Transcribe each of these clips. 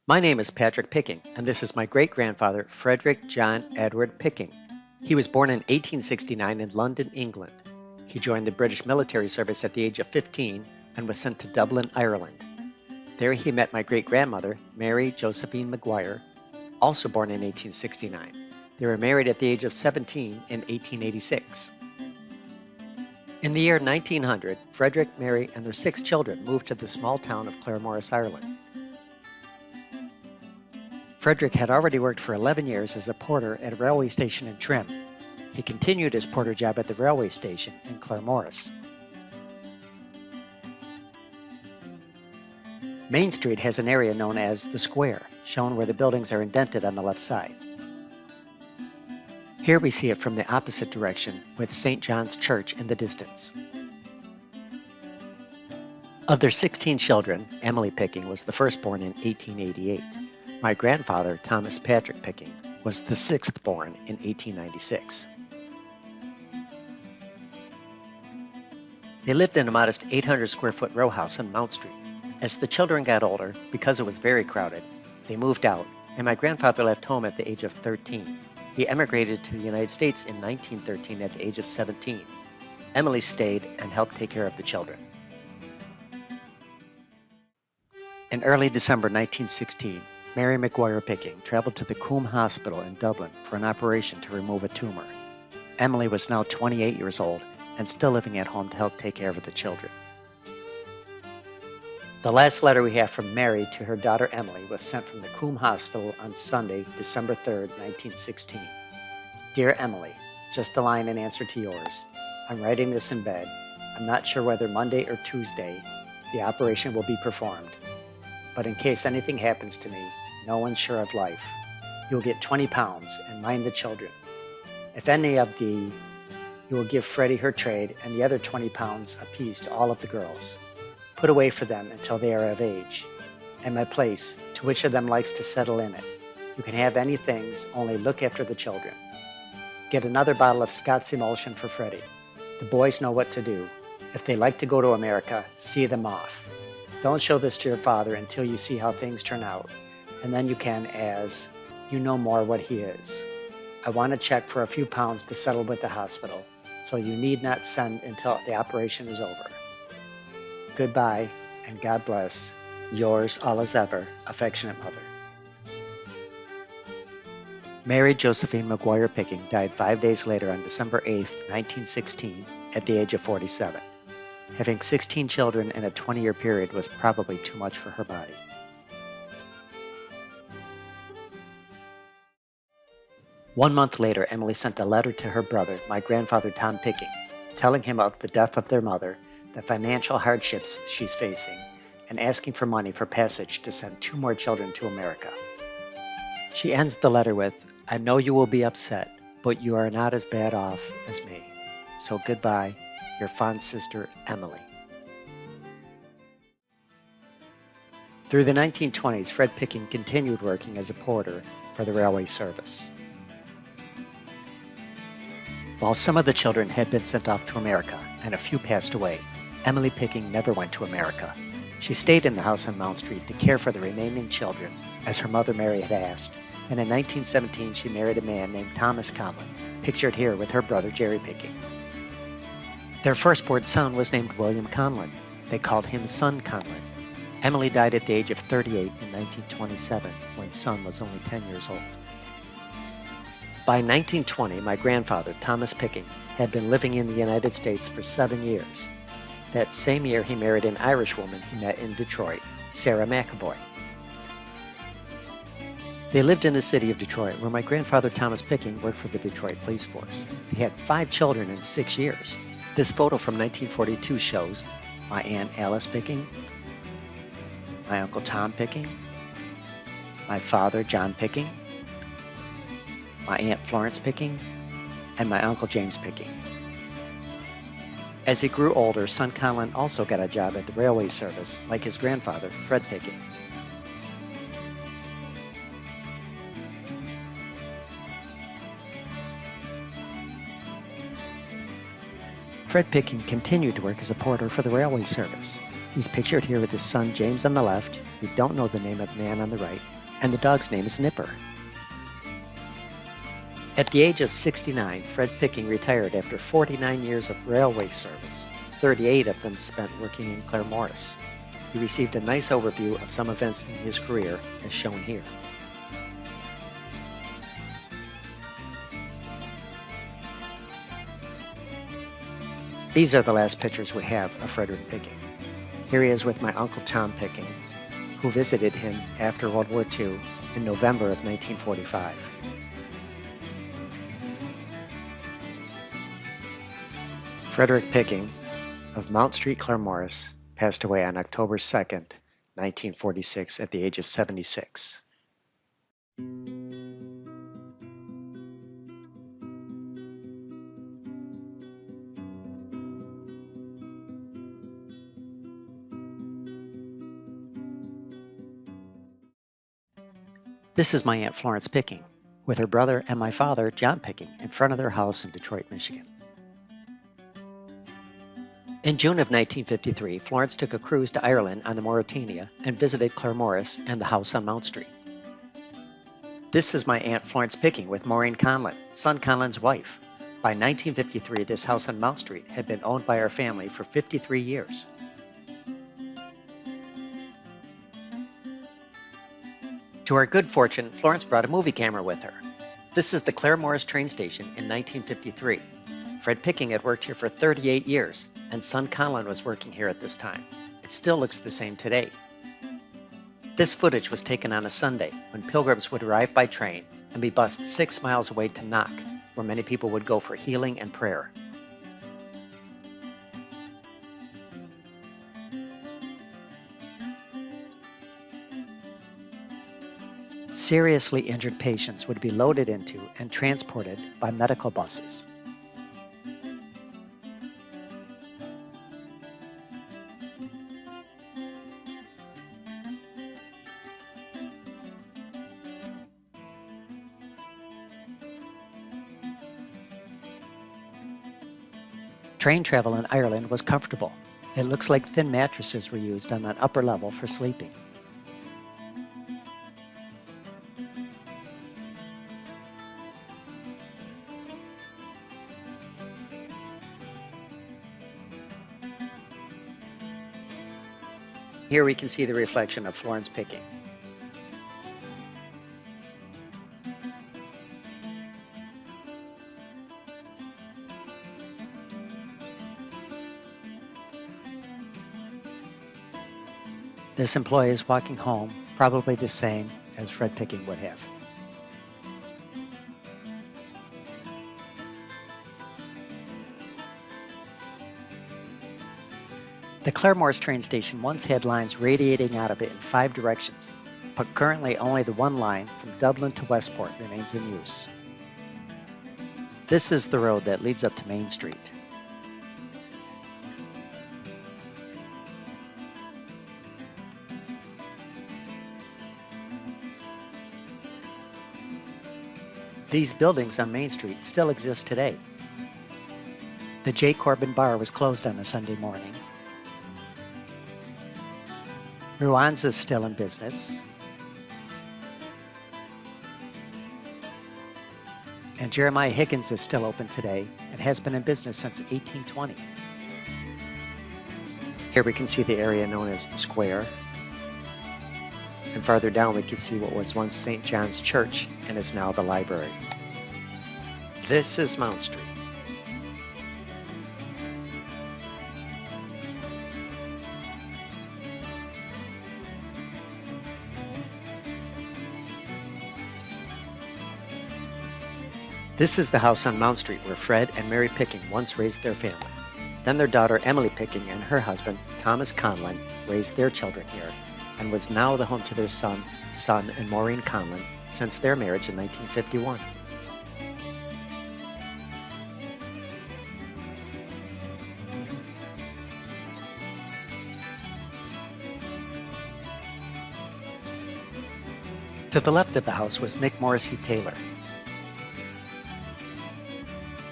My name is Patrick Picking, and this is my great-grandfather, Frederick John Edward Picking. He was born in 1869 in London, England. He joined the British military service at the age of 15 and was sent to Dublin, Ireland. There he met my great-grandmother, Mary Josephine Maguire, also born in 1869. They were married at the age of 17 in 1886. In the year 1900, Frederick, Mary, and their 6 children moved to the small town of Claremorris, Ireland. Frederick had already worked for 11 years as a porter at a railway station in Trim. He continued his porter job at the railway station in Claremorris. Main Street has an area known as the Square, shown where the buildings are indented on the left side. Here we see it from the opposite direction, with St. John's Church in the distance. Of their 16 children, Emily Picking was the firstborn in 1888. My grandfather, Thomas Patrick Picking, was the 6th born in 1896. They lived in a modest 800 square foot row house on Mount Street. As the children got older, because it was very crowded, they moved out, and my grandfather left home at the age of 13. He emigrated to the United States in 1913 at the age of 17. Emily stayed and helped take care of the children. In early December 1916, Mary Maguire Picking traveled to the Coombe Hospital in Dublin for an operation to remove a tumor. Emily was now 28 years old and still living at home to help take care of the children. The last letter we have from Mary to her daughter Emily was sent from the Coombe Hospital on Sunday, December 3, 1916. Dear Emily, just a line in answer to yours. I'm writing this in bed. I'm not sure whether Monday or Tuesday the operation will be performed. But in case anything happens to me, no one's sure of life. You'll get 20 pounds and mind the children. If any of you will give Freddie her trade and the other 20 pounds apiece to all of the girls. Put away for them until they are of age. And my place, to which of them likes to settle in it. You can have any things, only look after the children. Get another bottle of Scott's emulsion for Freddie. The boys know what to do. If they like to go to America, see them off. Don't show this to your father until you see how things turn out, and then you can, as you know more what he is. I want a check for a few pounds to settle with the hospital, so you need not send until the operation is over. Goodbye, and God bless. Yours, all as ever, affectionate mother. Mary Josephine Maguire Picking died 5 days later on December 8, 1916, at the age of 47. Having 16 children in a 20-year period was probably too much for her body. One month later, Emily sent a letter to her brother, my grandfather Tom Picking, telling him of the death of their mother, the financial hardships she's facing, and asking for money for passage to send 2 more children to America. She ends the letter with, I know you will be upset, but you are not as bad off as me. So goodbye, your fond sister, Emily. Through the 1920s, Fred Picking continued working as a porter for the railway service. While some of the children had been sent off to America and a few passed away, Emily Picking never went to America. She stayed in the house on Mount Street to care for the remaining children, as her mother Mary had asked, and in 1917 she married a man named Thomas Conlon, pictured here with her brother Jerry Picking. Their firstborn son was named William Conlon. They called him Son Conlon. Emily died at the age of 38 in 1927, when Son was only 10 years old. By 1920, my grandfather, Thomas Picking, had been living in the United States for 7 years. That same year, he married an Irish woman he met in Detroit, Sarah McAvoy. They lived in the city of Detroit, where my grandfather, Thomas Picking, worked for the Detroit Police Force. They had 5 children in 6 years. This photo from 1942 shows my Aunt Alice Picking, my Uncle Tom Picking, my father, John Picking, my Aunt Florence Picking, and my Uncle James Picking. As he grew older, Son Conlon also got a job at the railway service, like his grandfather, Fred Picking. Fred Picking continued to work as a porter for the railway service. He's pictured here with his son James on the left, we don't know the name of the man on the right, and the dog's name is Nipper. At the age of 69, Fred Picking retired after 49 years of railway service, 38 of them spent working in Claremorris. He received a nice overview of some events in his career, as shown here. These are the last pictures we have of Frederick Picking. Here he is with my Uncle Tom Picking, who visited him after World War II in November of 1945. Frederick Picking of Mount Street, Claremorris, passed away on October 2nd, 1946 at the age of 76. This is my Aunt Florence Picking, with her brother and my father, John Picking, in front of their house in Detroit, Michigan. In June of 1953, Florence took a cruise to Ireland on the Mauretania and visited Claremorris and the house on Mount Street. This is my Aunt Florence Picking with Maureen Conlon, son Conlon's wife. By 1953, this house on Mount Street had been owned by our family for 53 years. To our good fortune, Florence brought a movie camera with her. This is the Claremorris train station in 1953. Fred Picking had worked here for 38 years, and son Conlon was working here at this time. It still looks the same today. This footage was taken on a Sunday when pilgrims would arrive by train and be bused 6 miles away to Knock, where many people would go for healing and prayer. Seriously injured patients would be loaded into and transported by medical buses. Train travel in Ireland was comfortable. It looks like thin mattresses were used on that upper level for sleeping. Here we can see the reflection of Florence Picking. This employee is walking home, probably the same as Fred Picking would have. The Claremorris train station once had lines radiating out of it in 5 directions, but currently only the one line from Dublin to Westport remains in use. This is the road that leads up to Main Street. These buildings on Main Street still exist today. The J. Corbin Bar was closed on a Sunday morning. Ruan's is still in business. And Jeremiah Higgins is still open today and has been in business since 1820. Here we can see the area known as the Square. And farther down we can see what was once St. John's Church and is now the library. This is Mount Street. This is the house on Mount Street where Fred and Mary Picking once raised their family. Then their daughter Emily Picking and her husband Thomas Conlon raised their children here and was now the home to their son and Maureen Conlon since their marriage in 1951. To the left of the house was Mick Morrissey Taylor.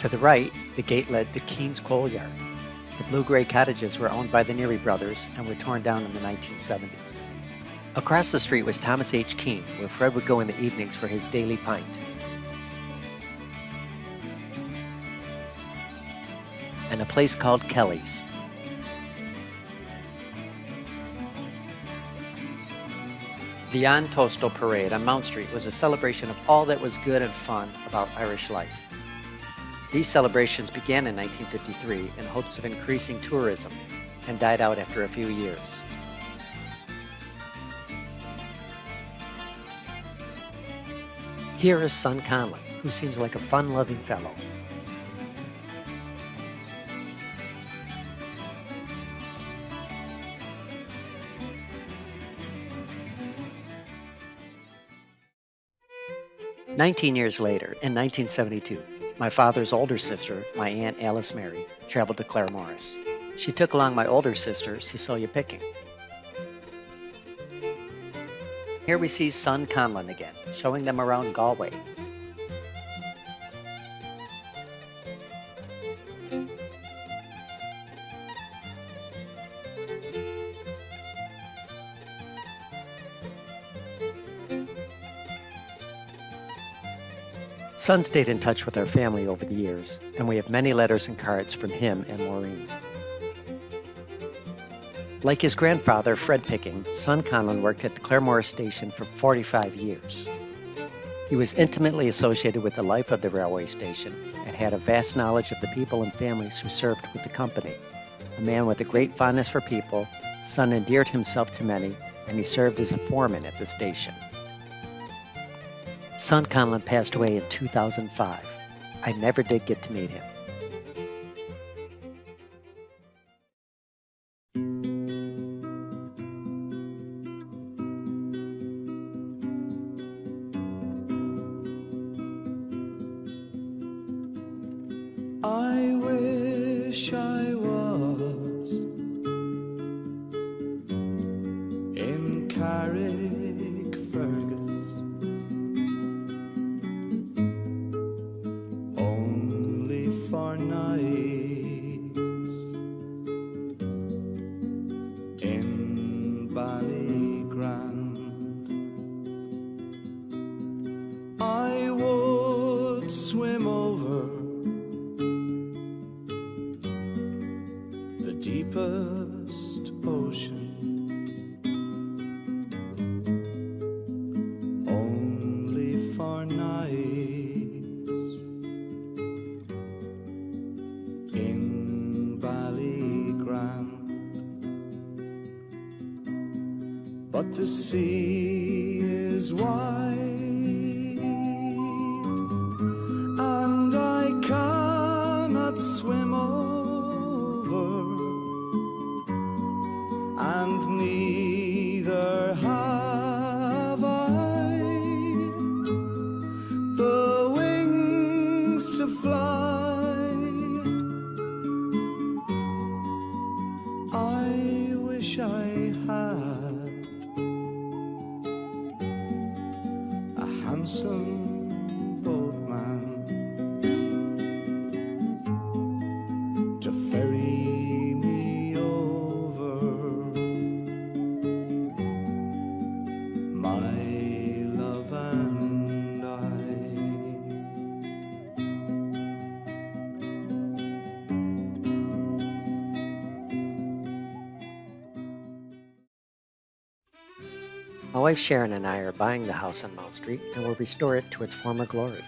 To the right, the gate led to Keen's Coal Yard. The blue-gray cottages were owned by the Neary brothers and were torn down in the 1970s. Across the street was Thomas H. Keene, where Fred would go in the evenings for his daily pint. And a place called Kelly's. The An Tosto Parade on Mount Street was a celebration of all that was good and fun about Irish life. These celebrations began in 1953 in hopes of increasing tourism and died out after a few years. Here is son Conlon, who seems like a fun-loving fellow. "19 years later, in 1972, my father's older sister, my Aunt Alice Mary, traveled to Claremorris. She took along my older sister, Cecilia Picking. Here we see son Conlon again, showing them around Galway. Son stayed in touch with our family over the years, and we have many letters and cards from him and Maureen. Like his grandfather, Fred Picking, son Conlon worked at the Claremorris station for 45 years. He was intimately associated with the life of the railway station and had a vast knowledge of the people and families who served with the company. A man with a great fondness for people, son endeared himself to many, and he served as a foreman at the station. Son Conlon passed away in 2005. I never did get to meet him. I wish I was in Carrickfergus, only for nights in Ballygrand. I would swim over the deepest ocean, only for nights in Ballygrand. But the sea is wide, and I cannot swim over, and neither have I the wings to fly. I wish I had a handsome boatman to ferry me over, my love and I. My wife Sharon and I are buying the house on Mount Street and will restore it to its former glory.